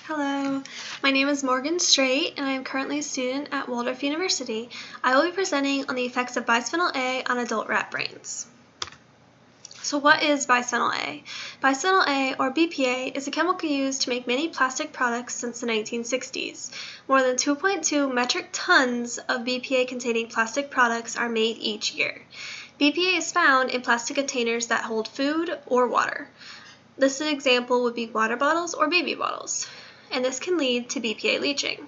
Hello, my name is Morgan Straight and I am currently a student at Waldorf University. I will be presenting on the effects of bisphenol A on adult rat brains. So what is bisphenol A? Bisphenol A, or BPA, is a chemical used to make many plastic products since the 1960s. More than 2.2 metric tons of BPA-containing plastic products are made each year. BPA is found in plastic containers that hold food or water. This example would be water bottles or baby bottles, and this can lead to BPA leaching.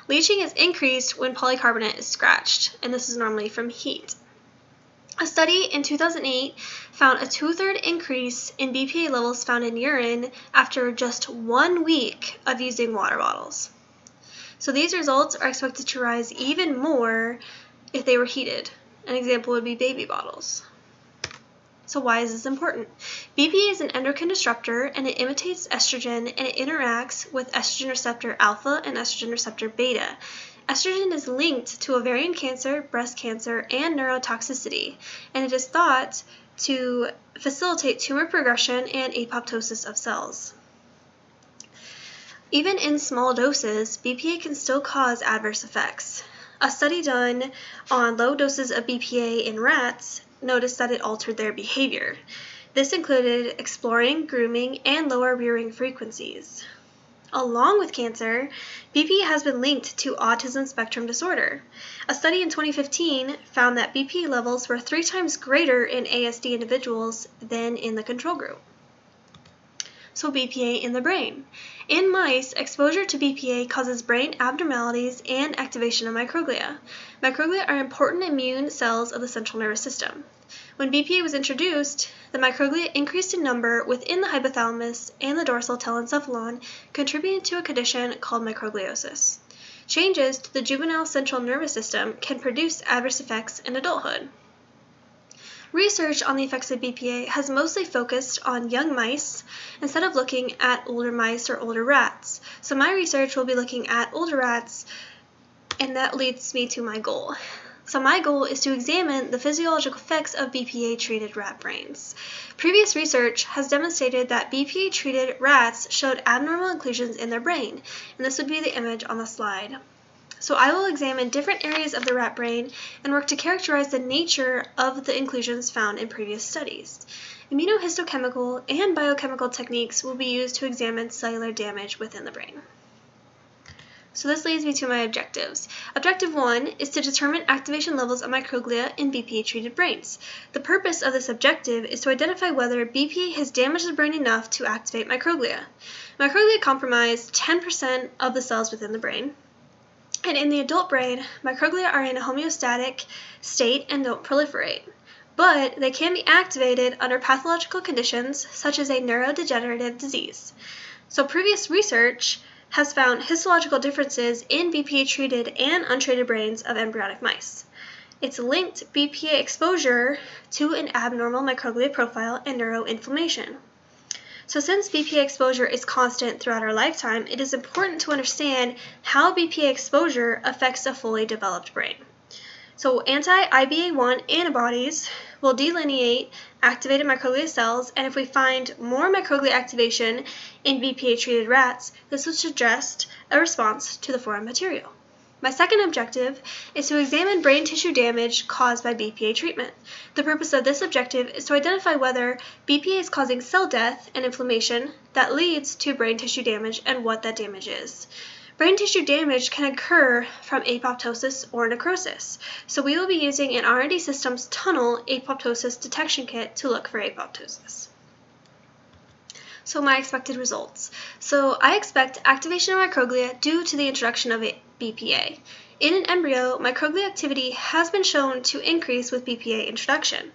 Leaching is increased when polycarbonate is scratched, and this is normally from heat. A study in 2008 found a 2/3 increase in BPA levels found in urine after just 1 week of using water bottles. So these results are expected to rise even more if they were heated. An example would be baby bottles. So why is this important? BPA is an endocrine disruptor and it imitates estrogen and it interacts with estrogen receptor alpha and estrogen receptor beta. Estrogen is linked to ovarian cancer, breast cancer, and neurotoxicity, and it is thought to facilitate tumor progression and apoptosis of cells. Even in small doses, BPA can still cause adverse effects. A study done on low doses of BPA in rats noticed that it altered their behavior. This included exploring, grooming, and lower rearing frequencies. Along with cancer, BPA has been linked to autism spectrum disorder. A study in 2015 found that BPA levels were 3 times greater in ASD individuals than in the control group. So BPA in the brain. In mice, exposure to BPA causes brain abnormalities and activation of microglia. Microglia are important immune cells of the central nervous system. When BPA was introduced, the microglia increased in number within the hypothalamus and the dorsal telencephalon, contributing to a condition called microgliosis. Changes to the juvenile central nervous system can produce adverse effects in adulthood. Research on the effects of BPA has mostly focused on young mice instead of looking at older mice or older rats. So my research will be looking at older rats, and that leads me to my goal. So my goal is to examine the physiological effects of BPA-treated rat brains. Previous research has demonstrated that BPA-treated rats showed abnormal inclusions in their brain, and this would be the image on the slide. So I will examine different areas of the rat brain and work to characterize the nature of the inclusions found in previous studies. Immunohistochemical and biochemical techniques will be used to examine cellular damage within the brain. So this leads me to my objectives. Objective 1 is to determine activation levels of microglia in BPA-treated brains. The purpose of this objective is to identify whether BPA has damaged the brain enough to activate microglia. Microglia comprise 10% of the cells within the brain. And in the adult brain, microglia are in a homeostatic state and don't proliferate. But they can be activated under pathological conditions such as a neurodegenerative disease. So previous research has found histological differences in BPA-treated and untreated brains of embryonic mice. It's linked BPA exposure to an abnormal microglia profile and neuroinflammation. So since BPA exposure is constant throughout our lifetime, it is important to understand how BPA exposure affects a fully developed brain. So anti-IBA1 antibodies will delineate activated microglia cells, and if we find more microglia activation in BPA-treated rats, this would suggest a response to the foreign material. My second objective is to examine brain tissue damage caused by BPA treatment. The purpose of this objective is to identify whether BPA is causing cell death and inflammation that leads to brain tissue damage and what that damage is. Brain tissue damage can occur from apoptosis or necrosis, so we will be using an R&D Systems tunnel apoptosis detection kit to look for apoptosis. So my expected results. So I expect activation of microglia due to the introduction of BPA. In an embryo, microglia activity has been shown to increase with BPA introduction.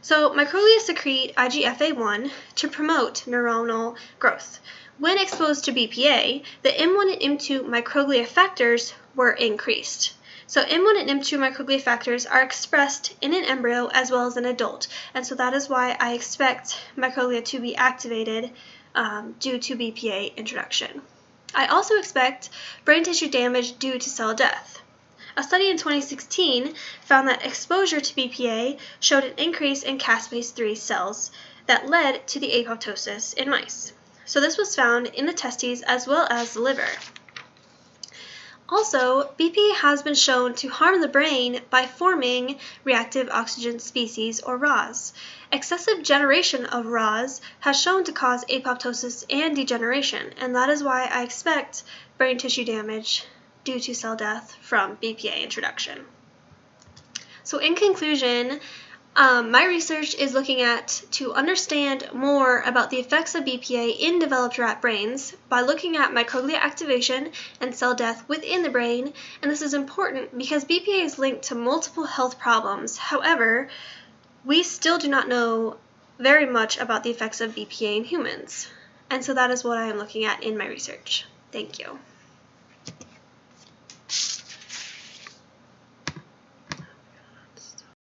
So microglia secrete IGF-1 to promote neuronal growth. When exposed to BPA, the M1 and M2 microglia factors were increased. So M1 and M2 microglia factors are expressed in an embryo as well as an adult, and so that is why I expect microglia to be activated due to BPA introduction. I also expect brain tissue damage due to cell death. A study in 2016 found that exposure to BPA showed an increase in caspase 3 cells that led to the apoptosis in mice. So this was found in the testes as well as the liver. Also, BPA has been shown to harm the brain by forming reactive oxygen species, or ROS. Excessive generation of ROS has shown to cause apoptosis and degeneration, and that is why I expect brain tissue damage due to cell death from BPA introduction. So in conclusion, my research is looking at to understand more about the effects of BPA in developed rat brains by looking at microglia activation and cell death within the brain, and this is important because BPA is linked to multiple health problems. However, we still do not know very much about the effects of BPA in humans, and so that is what I am looking at in my research. Thank you.